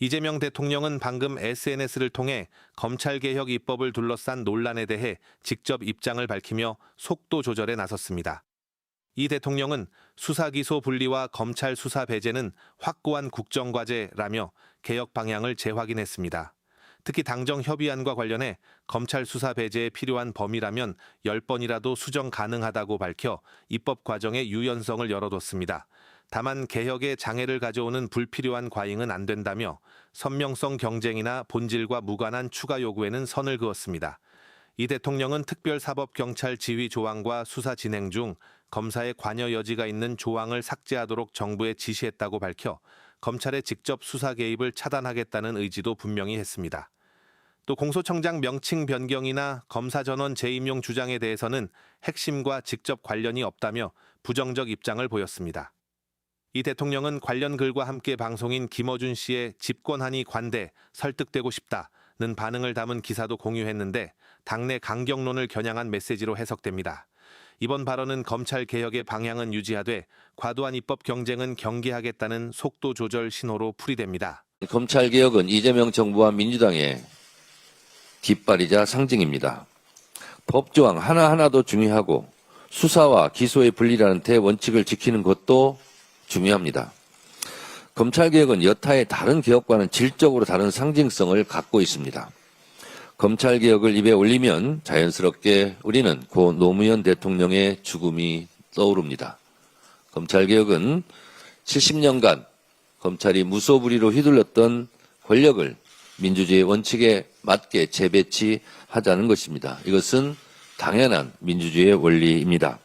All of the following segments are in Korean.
이재명 대통령은 방금 SNS를 통해 검찰개혁 입법을 둘러싼 논란에 대해 직접 입장을 밝히며 속도 조절에 나섰습니다. 이 대통령은 수사기소 분리와 검찰 수사 배제는 확고한 국정과제라며 개혁 방향을 재확인했습니다. 특히 당정 협의안과 관련해 검찰 수사 배제에 필요한 범위라면 10번이라도 수정 가능하다고 밝혀 입법 과정의 유연성을 열어뒀습니다. 다만 개혁에 장애를 가져오는 불필요한 과잉은 안 된다며 선명성 경쟁이나 본질과 무관한 추가 요구에는 선을 그었습니다. 이 대통령은 특별사법경찰 지휘 조항과 수사 진행 중 검사의 관여 여지가 있는 조항을 삭제하도록 정부에 지시했다고 밝혀 검찰의 직접 수사 개입을 차단하겠다는 의지도 분명히 했습니다. 또 공소청장 명칭 변경이나 검사 전원 재임용 주장에 대해서는 핵심과 직접 관련이 없다며 부정적 입장을 보였습니다. 이 대통령은 관련 글과 함께 방송인 김어준 씨의 집권하니 관대, 설득되고 싶다는 반응을 담은 기사도 공유했는데 당내 강경론을 겨냥한 메시지로 해석됩니다. 이번 발언은 검찰 개혁의 방향은 유지하되 과도한 입법 경쟁은 경계하겠다는 속도 조절 신호로 풀이됩니다. 검찰 개혁은 이재명 정부와 민주당의 깃발이자 상징입니다. 법조항 하나하나도 중요하고 수사와 기소의 분리라는 대원칙을 지키는 것도 중요합니다. 검찰개혁은 여타의 다른 개혁과는 질적으로 다른 상징성을 갖고 있습니다. 검찰개혁을 입에 올리면 자연스럽게 우리는 고 노무현 대통령의 죽음이 떠오릅니다. 검찰개혁은 70년간 검찰이 무소불위로 휘둘렀던 권력을 민주주의 원칙에 맞게 재배치하자는 것입니다. 이것은 당연한 민주주의의 원리입니다.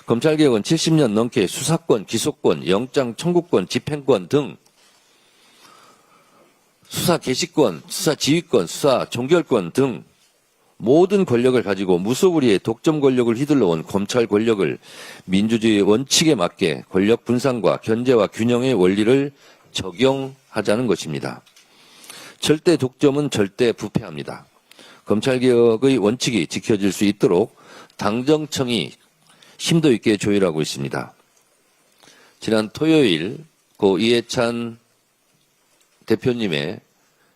검찰개혁은 70년 넘게 수사권, 기소권, 영장 청구권, 집행권 등 수사 개시권, 수사 지휘권, 수사 종결권 등 모든 권력을 가지고 무소불위의 독점 권력을 휘둘러온 검찰 권력을 민주주의 원칙에 맞게 권력 분산과 견제와 균형의 원리를 적용하자는 것입니다. 절대 독점은 절대 부패합니다. 검찰개혁의 원칙이 지켜질 수 있도록 당정청이 심도 있게 조율하고 있습니다. 지난 토요일 고 이해찬 대표님의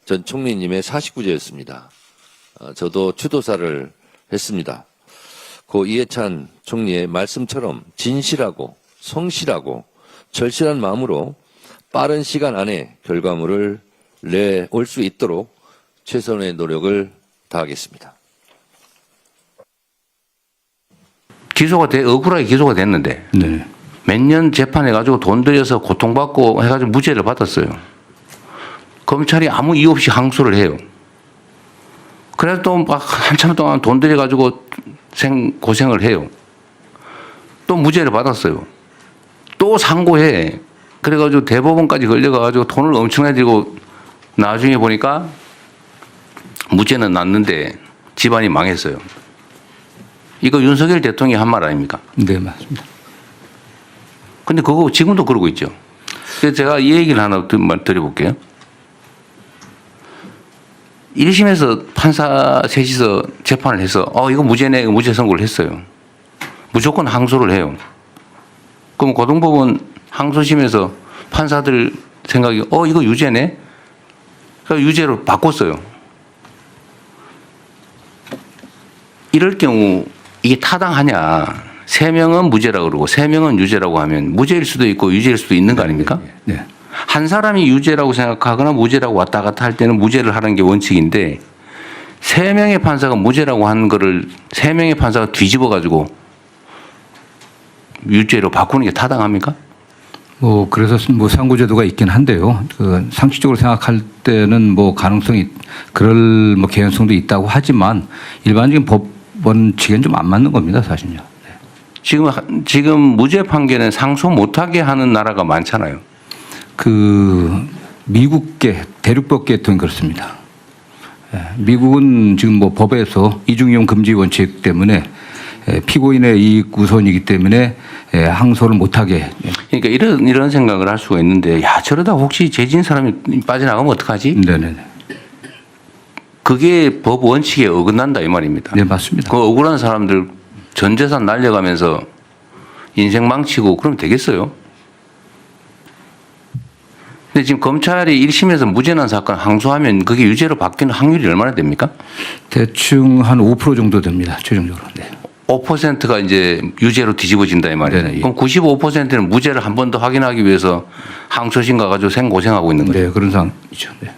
전 총리님의 49제였습니다. 저도 추도사를 했습니다. 고 이해찬 총리의 말씀처럼 진실하고 성실하고 절실한 마음으로 빠른 시간 안에 결과물을 내올 수 있도록 최선의 노력을 다하겠습니다. 억울하게 기소가 됐는데 네. 몇 년 재판해가지고 돈 들여서 고통받고 해가지고 무죄를 받았어요. 검찰이 아무 이유 없이 항소를 해요. 그래서 또 막 한참 동안 돈 들여가지고 고생을 해요. 또 무죄를 받았어요. 또 상고해. 그래가지고 대법원까지 걸려가지고 돈을 엄청나게 들고 나중에 보니까 무죄는 났는데 집안이 망했어요. 이거 윤석열 대통령이 한 말 아닙니까? 네, 맞습니다. 근데 그거 지금도 그러고 있죠. 그래서 제가 이 얘기를 하나 드려볼게요. 1심에서 판사 셋이서 재판을 해서 이거 무죄네, 무죄 선고를 했어요. 무조건 항소를 해요. 그럼 고등법원 항소심에서 판사들 생각이 이거 유죄네? 그래서 유죄로 바꿨어요. 이럴 경우 이게 타당하냐? 3명은 무죄라고 그러고 3명은 유죄라고 하면 무죄일 수도 있고 유죄일 수도 있는 거 아닙니까? 네. 한 사람이 유죄라고 생각하거나 무죄라고 왔다 갔다 할 때는 무죄를 하는 게 원칙인데 3명의 판사가 무죄라고 하는 거를 3명의 판사가 뒤집어 가지고 유죄로 바꾸는 게 타당합니까? 그래서 상고제도가 있긴 한데요. 상식적으로 생각할 때는 가능성이 그럴 개연성도 있다고 하지만 일반적인 법 원칙에는 좀 안 맞는 겁니다, 사실요. 네. 지금 무죄 판결은 상소 못하게 하는 나라가 많잖아요. 미국계 대륙법계통이 그렇습니다. 미국은 지금 법에서 이중이용 금지 원칙 때문에 피고인의 이익 우선이기 때문에 항소를 못하게. 그러니까 이런 생각을 할 수가 있는데, 저러다 혹시 죄진 사람이 빠져나가면 어떡하지? 네네. 그게 법 원칙에 어긋난다 이 말입니다. 네, 맞습니다. 그 억울한 사람들 전 재산 날려가면서 인생 망치고 그러면 되겠어요? 근데 지금 검찰이 1심에서 무죄 난 사건 항소하면 그게 유죄로 바뀌는 확률이 얼마나 됩니까? 대충 한 5% 정도 됩니다. 최종적으로. 네. 5%가 이제 유죄로 뒤집어진다 이 말이에요. 네네. 그럼 95%는 무죄를 한 번 더 확인하기 위해서 항소심 가가지고 생고생하고 있는 거죠. 네, 그런 상황이죠. 네.